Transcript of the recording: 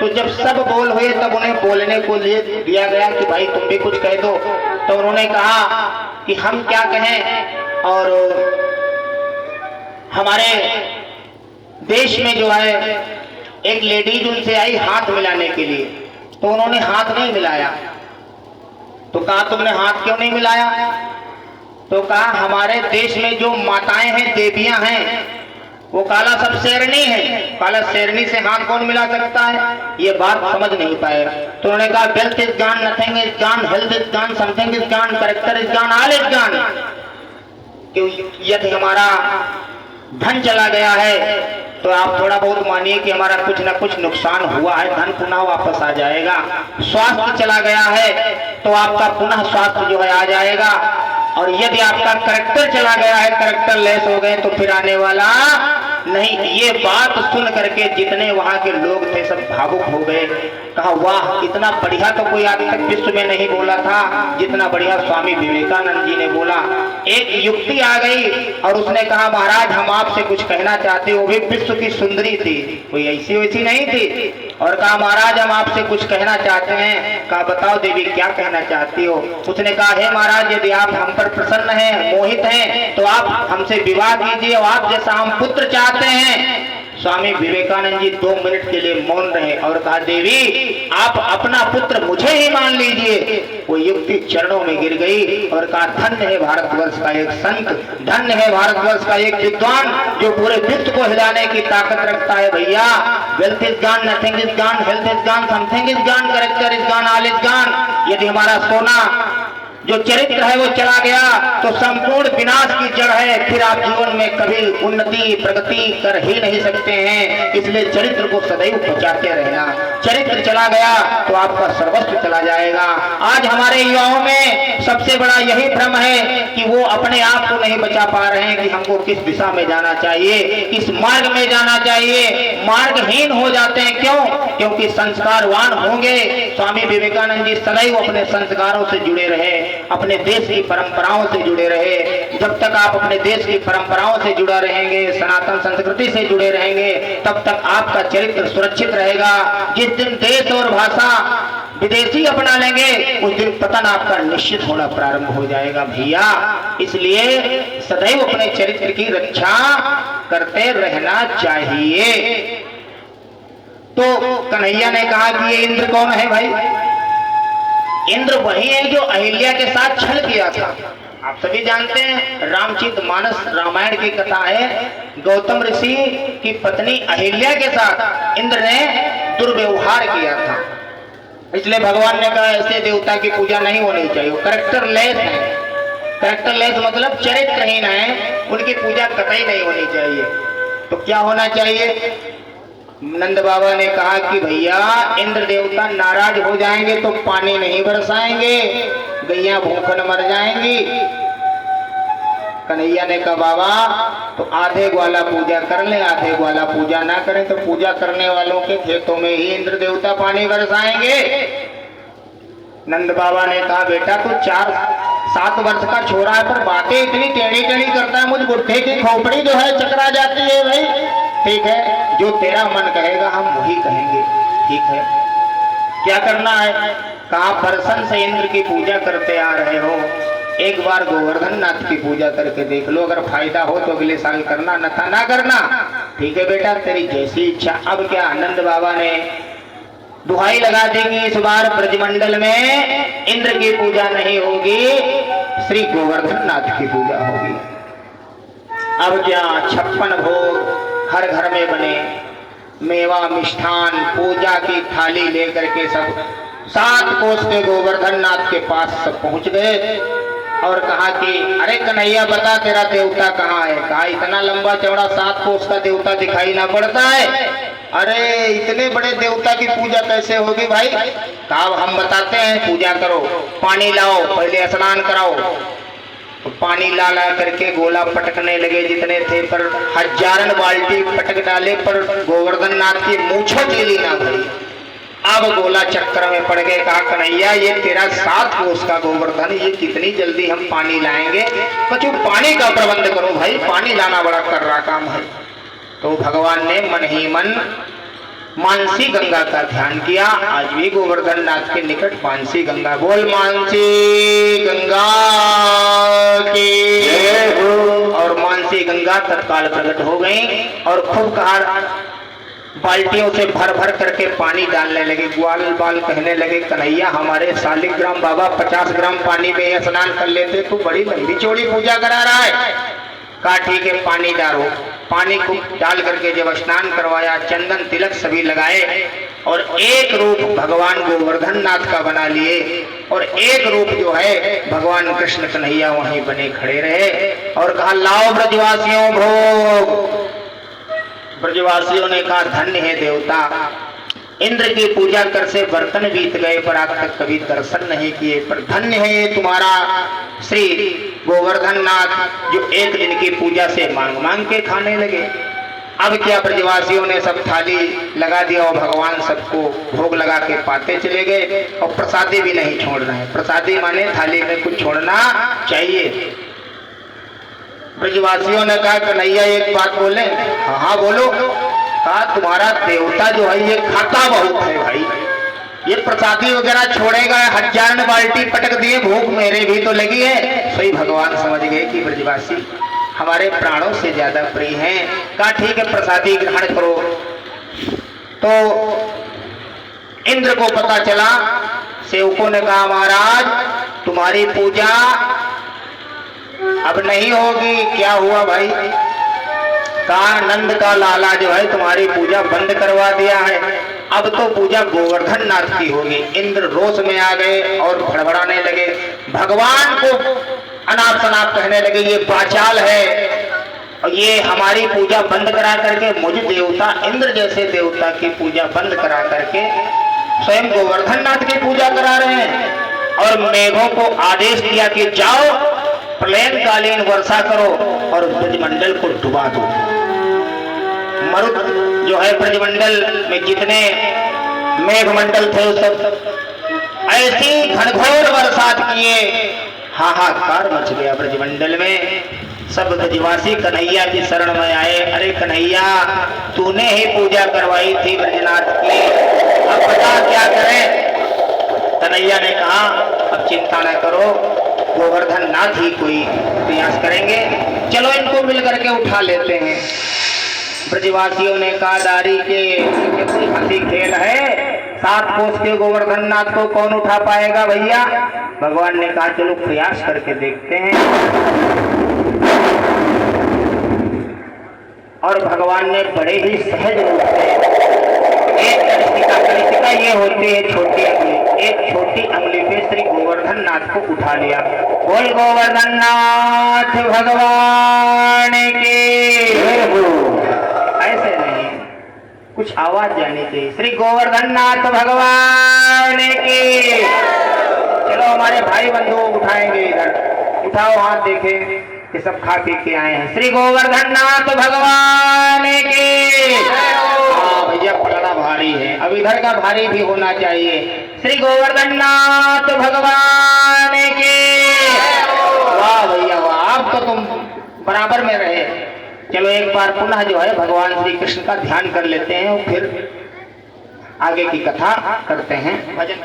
तो जब सब बोल हुए तब उन्हें बोलने को लिए दिया गया कि भाई तुम भी कुछ कह दो। तो उन्होंने कहा कि हम क्या कहें, और हमारे देश में जो है एक लेडीज उनसे आई हाथ मिलाने के लिए, तो उन्होंने हाथ नहीं मिलाया। तो कहा तुमने हाथ क्यों नहीं मिलाया? तो कहा हमारे देश में जो माताएं हैं, देवियां हैं, वो काला सब शेरनी है, काला शेरनी से हाथ कौन मिला सकता है? ये बात समझ नहीं पाए। तो उन्होंने कहा wealth is gone, nothing is gone, health is gone, something is gone, character is gone, all is gone. यदि हमारा धन चला गया है तो आप थोड़ा बहुत मानिए कि हमारा कुछ ना कुछ नुकसान हुआ है, धन पुनः वापस आ जाएगा। स्वास्थ्य चला गया है तो आपका पुनः स्वास्थ्य जो है आ जाएगा, और यदि आपका कैरेक्टर चला गया है, कैरेक्टर लेस हो गए तो फिर आने वाला नहीं। ये बात सुन करके जितने वहां के लोग थे सब भावुक हो गए। कहा वाह, इतना बढ़िया तो कोई आज तक विश्व में नहीं बोला था जितना बढ़िया स्वामी विवेकानंद जी ने बोला। एक युक्ति आ गई और उसने कहा महाराज हम आपसे कुछ कहना चाहते हो। भी विश्व की सुंदरी थी, कोई ऐसी वैसी नहीं थी। और कहा महाराज हम आपसे कुछ कहना चाहते हैं। कहा बताओ देवी क्या कहना चाहती हो? उसने कहा हे महाराज यदि आप हम पर प्रसन्न हैं, मोहित हैं, तो आप हमसे विवाह कीजिए, और आप जैसा हम पुत्र चाहते हैं। स्वामी विवेकानंद जी 2 मिनट के लिए मौन रहे और कहा देवी आप अपना पुत्र मुझे ही मान लीजिए। वो युक्ति चरणों में गिर गई और कहा धन्य है भारतवर्ष का एक संत, धन्य है भारतवर्ष का एक विद्वान जो पूरे विश्व को हिलाने की ताकत रखता है। भैया wealth is gone, nothing is gone, health is gone, something is gone, character is gone, all is gone. यदि हमारा सोना जो चरित्र है वो चला गया तो संपूर्ण विनाश की जड़ है, फिर आप जीवन में कभी उन्नति प्रगति कर ही नहीं सकते हैं। इसलिए चरित्र को सदैव बचाते रहना। चरित्र चला गया तो आपका सर्वस्व चला जाएगा। आज हमारे युवाओं में सबसे बड़ा यही भ्रम है कि वो अपने आप को नहीं बचा पा रहे हैं कि हमको किस दिशा में जाना चाहिए, किस मार्ग में जाना चाहिए। मार्गहीन हो जाते हैं। क्यों? क्योंकि संस्कारवान होंगे। स्वामी विवेकानंद जी सदैव अपने संस्कारों से जुड़े रहे, अपने देश की परंपराओं से जुड़े रहे। जब तक आप अपने देश की परंपराओं से जुड़ा रहेंगे, सनातन संस्कृति से जुड़े रहेंगे, तब तक आपका चरित्र सुरक्षित रहेगा। जिस दिन देश और भाषा विदेशी अपना लेंगे उस दिन पतन आपका निश्चित होना प्रारंभ हो जाएगा भैया। इसलिए सदैव अपने चरित्र की रक्षा करते रहना चाहिए। तो कन्हैया ने कहा कि ये इंद्र कौन है भाई? इंद्र वही है जो अहिल्या के साथ छल किया था। आप सभी जानते हैं रामचरितमानस रामायण की कथा है। गौतम ऋषि की पत्नी अहिल्या के साथ इंद्र ने दुर्व्यवहार किया था। इसलिए भगवान ने कहा ऐसे देवता की पूजा नहीं होनी चाहिए, कैरेक्टर लेस है। कैरेक्टर लेस मतलब चरित्रहीन है, उनकी पूजा कतई नहीं होनी चाहिए। तो क्या होना चाहिए? नंद बाबा ने कहा कि भैया इंद्र देवता नाराज हो जाएंगे तो पानी नहीं बरसाएंगे, गैया भूखन मर जाएंगी। कन्हैया ने कहा बाबा तो आधे ग्वाला पूजा कर ले, आधे ग्वाला पूजा ना करें तो पूजा करने वालों के खेतों में ही इंद्र देवता पानी बरसाएंगे। नंद बाबा ने कहा बेटा तू 4-7 वर्ष का छोरा है पर बातें इतनी टेढ़ी टेढ़ी करता है, मुझ बुढ़े की खोपड़ी जो है चकरा जाती है। भाई ठीक है, जो तेरा मन कहेगा हम वही कहेंगे। ठीक है, क्या करना है? कहा बरसन से इंद्र की पूजा करते आ रहे हो, एक बार गोवर्धन नाथ की पूजा करके देख लो, अगर फायदा हो तो अगले साल करना, न था ना करना। ठीक है बेटा तेरी जैसी इच्छा। अब क्या नंद बाबा ने दुहाई लगा देंगे इस बार ब्रजमंडल में इंद्र की पूजा नहीं होगी, श्री गोवर्धन नाथ की पूजा होगी। अब क्या 56 भोग हर घर में बने, मेवा मिष्ठान पूजा की थाली लेकर के सब 7 कोस के गोवर्धन नाथ के पास सब पहुंच गए और कहा कि अरे कन्हैया बता तेरा देवता कहाँ है? कहा इतना लंबा चौड़ा 7 कोस का देवता दिखाई ना पड़ता है। अरे इतने बड़े देवता की पूजा कैसे होगी भाई? कहा हम बताते हैं, पूजा करो, पानी लाओ, पहले स्नान कराओ। तो पानी ला ला करके गोला पटकने लगे जितने थे, पर हजारन बाल्टी पटक डाले पर गोवर्धन नाथ की मूंछों चीली ना भरी। अब गोला चक्कर में पड़ गए। कहा कन्हैया ये तेरा 7 कोस का गोवर्धन, ये कितनी जल्दी हम पानी लाएंगे? कुछ पानी का प्रबंध करो भाई, पानी लाना बड़ा कर्रा काम है। तो भगवान ने मन ही मन मानसी गंगा का ध्यान किया। आज भी गोवर्धन नाथ के निकट मानसी गंगा, बोल मानसी गंगा की। और मानसी गंगा तत्काल प्रकट हो गई और खूब कहा, बाल्टियों से भर भर करके पानी डालने लगे। ग्वाल बाल कहने लगे, कन्हैया हमारे शालिग्राम बाबा 50 ग्राम पानी में स्नान कर लेते, तू बड़ी लंबी चौड़ी पूजा करा रहा है। कहा ठीक है पानी डालो। पानी को डाल करके जब स्नान करवाया, चंदन तिलक सभी लगाए और एक रूप भगवान गोवर्धन नाथ का बना लिए और एक रूप जो है भगवान कृष्ण कन्हैया वहीं बने खड़े रहे और कहा लाओ ब्रजवासियों भोग। ब्रजवासियों ने कहा धन्य है देवता, इंद्र की पूजा कर से बर्तन बीत गए पर आज तक कभी दर्शन नहीं किए, पर धन्य है ये तुम्हारा श्री गोवर्धन नाथ जो एक दिन की पूजा से मांग मांग के खाने लगे। अब क्या, ब्रजवासियों ने सब थाली लगा दिया और भगवान सबको भोग लगा के पाते चले गए और प्रसादी भी नहीं छोड़ना है। प्रसादी माने थाली में कुछ छोड़ना चाहिए। ब्रजवासियों ने कहा कन्हैया एक बात बोले। हाँ हाँ बोलो। कहा तुम्हारा देवता जो है ये खाता बहुत है भाई, ये प्रसादी वगैरह छोड़ेगा, 1000 बाल्टी पटक दिए, भूख मेरे भी तो लगी है। सही भगवान समझ गए कि ब्रजवासी हमारे प्राणों से ज्यादा प्रिय हैं। कहा ठीक है प्रसादी ग्रहण करो। तो इंद्र को पता चला, सेवकों ने कहा महाराज तुम्हारी पूजा अब नहीं होगी। क्या हुआ भाई? कहा नंद का लाला जो है तुम्हारी पूजा बंद करवा दिया है, अब तो पूजा गोवर्धन नाथ की होगी। इंद्र रोष में आ गए और भड़बड़ाने लगे, भगवान को अनाप शनाप कहने लगे ये पाचाल है और ये हमारी पूजा बंद करा करके मुझ देवता इंद्र जैसे देवता की पूजा बंद करा करके स्वयं गोवर्धन नाथ की पूजा करा रहे हैं। और मेघों को आदेश दिया कि जाओ प्रलयकालीन वर्षा करो और ब्रजमंडल को डुबा दो। मरुत जो है ब्रजमंडल में जितने मेघमंडल थे सब ऐसी घनघोर बरसात किए, हाहाकार मच गया ब्रजमंडल में। सब ब्रजवासी कन्हैया की शरण में आए। अरे कन्हैया तूने ही पूजा करवाई थी ब्रजनाथ की, अब बता क्या करें? कन्हैया ने कहा अब चिंता न करो, गोवर्धन नाथ ही कोई प्रयास करेंगे, चलो इनको मिलकर के उठा लेते हैं। ब्रजवासियों ने कहा दारी के कोई हंसी खेल है, 7 कोस के गोवर्धन नाथ को कौन उठा पाएगा भैया? भगवान ने कहा चलो प्रयास करके देखते हैं। और भगवान ने बड़े ही सहज रूप से एक कनिष्ठिका ये होती है छोटी अंगुली, एक छोटी अंगुली पे श्री गोवर्धन नाथ को उठा लिया। बोल गोवर्धन नाथ भगवान की। ऐसे नहीं, कुछ आवाज जानी चाहिए, श्री गोवर्धन नाथ भगवान की। चलो हमारे भाई बंधु उठाएंगे, इधर उठाओ हाथ, देखे कि सब खा पी के आए हैं। श्री गोवर्धन नाथ भगवान की। हाँ भैया पलड़ा भारी है, अब इधर का भारी भी होना चाहिए। श्री गोवर्धन नाथ भगवान की। वाह भैया वाह, अब तो तुम बराबर में रहे। चलो एक बार पुनः जो है भगवान श्री कृष्ण का ध्यान कर लेते हैं और फिर आगे की कथा करते हैं। भजन